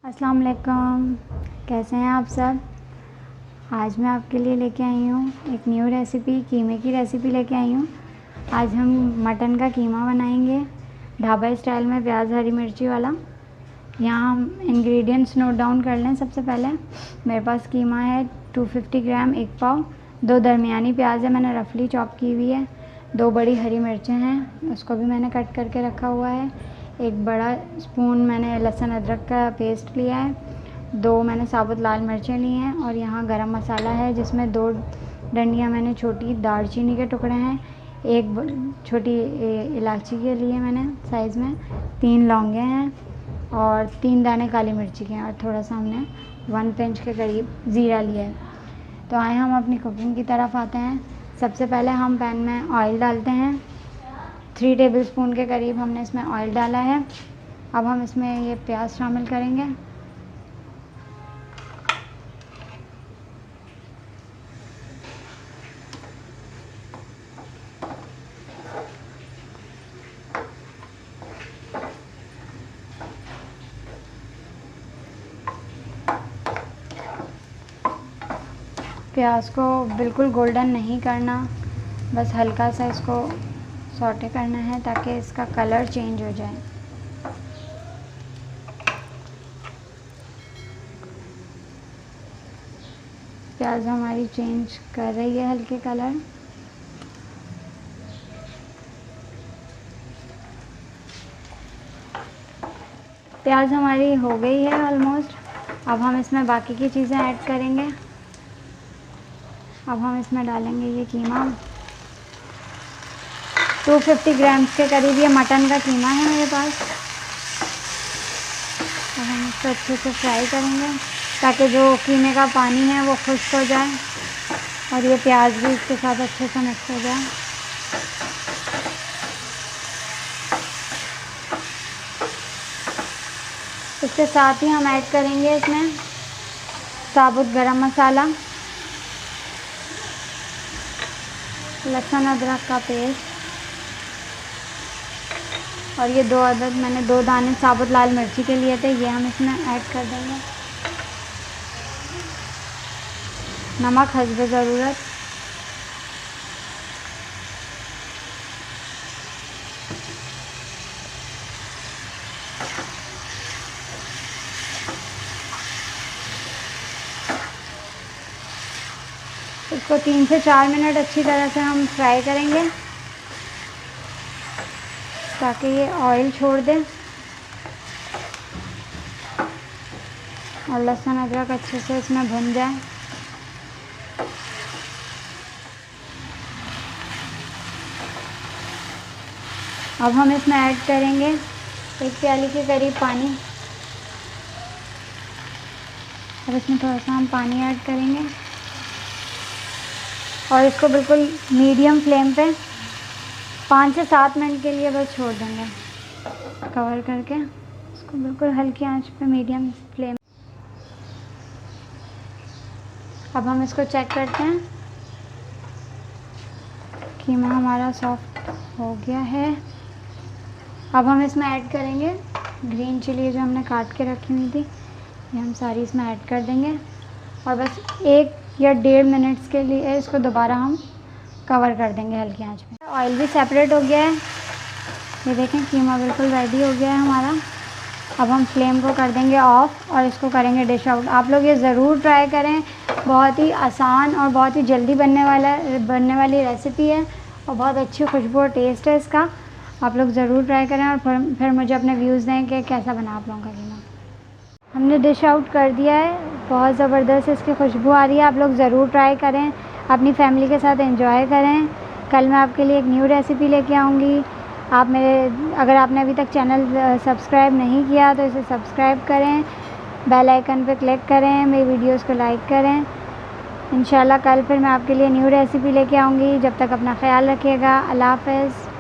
अस्सलाम वालेकुम, कैसे हैं आप सब। आज मैं आपके लिए लेके आई हूँ एक न्यू रेसिपी, कीमे की रेसिपी लेके आई हूँ। आज हम मटन का कीमा बनाएंगे ढाबा स्टाइल में, प्याज हरी मिर्ची वाला। यहाँ हम इंग्रेडिएंट्स नोट डाउन कर लें। सबसे पहले मेरे पास कीमा है 250 ग्राम, 1 पाव। 2 दरमियानी प्याज है, मैंने रफली चॉप की हुई है। 2 बड़ी हरी मिर्चें हैं, उसको भी मैंने कट करके रखा हुआ है। 1 बड़ा स्पून मैंने लहसुन अदरक का पेस्ट लिया है। 2 मैंने साबुत लाल मिर्चें ली हैं। और यहाँ गरम मसाला है, जिसमें 2 डंडियाँ मैंने छोटी दालचीनी के टुकड़े हैं। 1 छोटी इलायची के लिए मैंने साइज़ में, 3 लौंगे हैं और 3 दाने काली मिर्ची के हैं। और थोड़ा सा हमने 1 पिंच के करीब ज़ीरा लिया है। तो आए हम अपनी कुकिंग की तरफ आते हैं। सबसे पहले हम पैन में ऑयल डालते हैं। 3 टेबलस्पून के करीब हमने इसमें ऑयल डाला है। अब हम इसमें ये प्याज शामिल करेंगे। प्याज को बिल्कुल गोल्डन नहीं करना, बस हल्का सा इसको सौटे करना है ताकि इसका कलर चेंज हो जाए। प्याज हमारी चेंज कर रही है हल्के कलर। प्याज हमारी हो गई है ऑलमोस्ट। अब हम इसमें बाकी की चीज़ें ऐड करेंगे। अब हम इसमें डालेंगे ये कीमा। 250 ग्राम्स के करीब ये मटन का कीमा है मेरे पास। अब हम इसको अच्छे से फ्राई करेंगे ताकि जो कीमे का पानी है वो खुश्क हो जाए और ये प्याज भी इसके साथ अच्छे से मिक्स हो जाए। इसके साथ ही हम ऐड करेंगे इसमें साबुत गरम मसाला, लहसुन अदरक का पेस्ट और ये 2 अदद मैंने 2 दाने साबुत लाल मिर्ची के लिए थे, ये हम इसमें ऐड कर देंगे। नमक हस्बे ज़रूरत। इसको 3 से 4 मिनट अच्छी तरह से हम फ्राई करेंगे ताकि ये ऑयल छोड़ दे और लहसुन अदरक अच्छे से इसमें भुन जाए। अब हम इसमें ऐड करेंगे 1 प्याली के करीब पानी। अब इसमें थोड़ा सा हम पानी ऐड करेंगे और इसको बिल्कुल मीडियम फ्लेम पे 5 से 7 मिनट के लिए बस छोड़ देंगे कवर करके। इसको बिल्कुल हल्की आंच पे मीडियम फ्लेम। अब हम इसको चेक करते हैं। कीमा हमारा सॉफ्ट हो गया है। अब हम इसमें ऐड करेंगे ग्रीन चिली जो हमने काट के रखी हुई थी, ये हम सारी इसमें ऐड कर देंगे और बस 1 या 1.5 मिनट्स के लिए इसको दोबारा हम कवर कर देंगे हल्की आंच पे। ऑयल भी सेपरेट हो गया है, ये देखें कीमा बिल्कुल रेडी हो गया है हमारा। अब हम फ्लेम को कर देंगे ऑफ और इसको करेंगे डिश आउट। आप लोग ये ज़रूर ट्राई करें, बहुत ही आसान और बहुत ही जल्दी बनने वाली रेसिपी है और बहुत अच्छी खुशबू और टेस्ट है इसका। आप लोग ज़रूर ट्राई करें और फिर मुझे अपने व्यूज़ दें कि कैसा बना आप लोगों का कीमा। हमने डिश आउट कर दिया है, बहुत ज़बरदस्त इसकी खुशबू आ रही है। आप लोग ज़रूर ट्राई करें, अपनी फैमिली के साथ एंजॉय करें। कल मैं आपके लिए एक न्यू रेसिपी लेके आऊँगी। अगर आपने अभी तक चैनल सब्सक्राइब नहीं किया तो इसे सब्सक्राइब करें, बेल आइकन पर क्लिक करें, मेरी वीडियोज़ को लाइक करें। इंशाल्लाह कल फिर मैं आपके लिए न्यू रेसिपी लेके आऊँगी। जब तक अपना ख्याल रखिएगा। अल्लाह हाफ़िज़।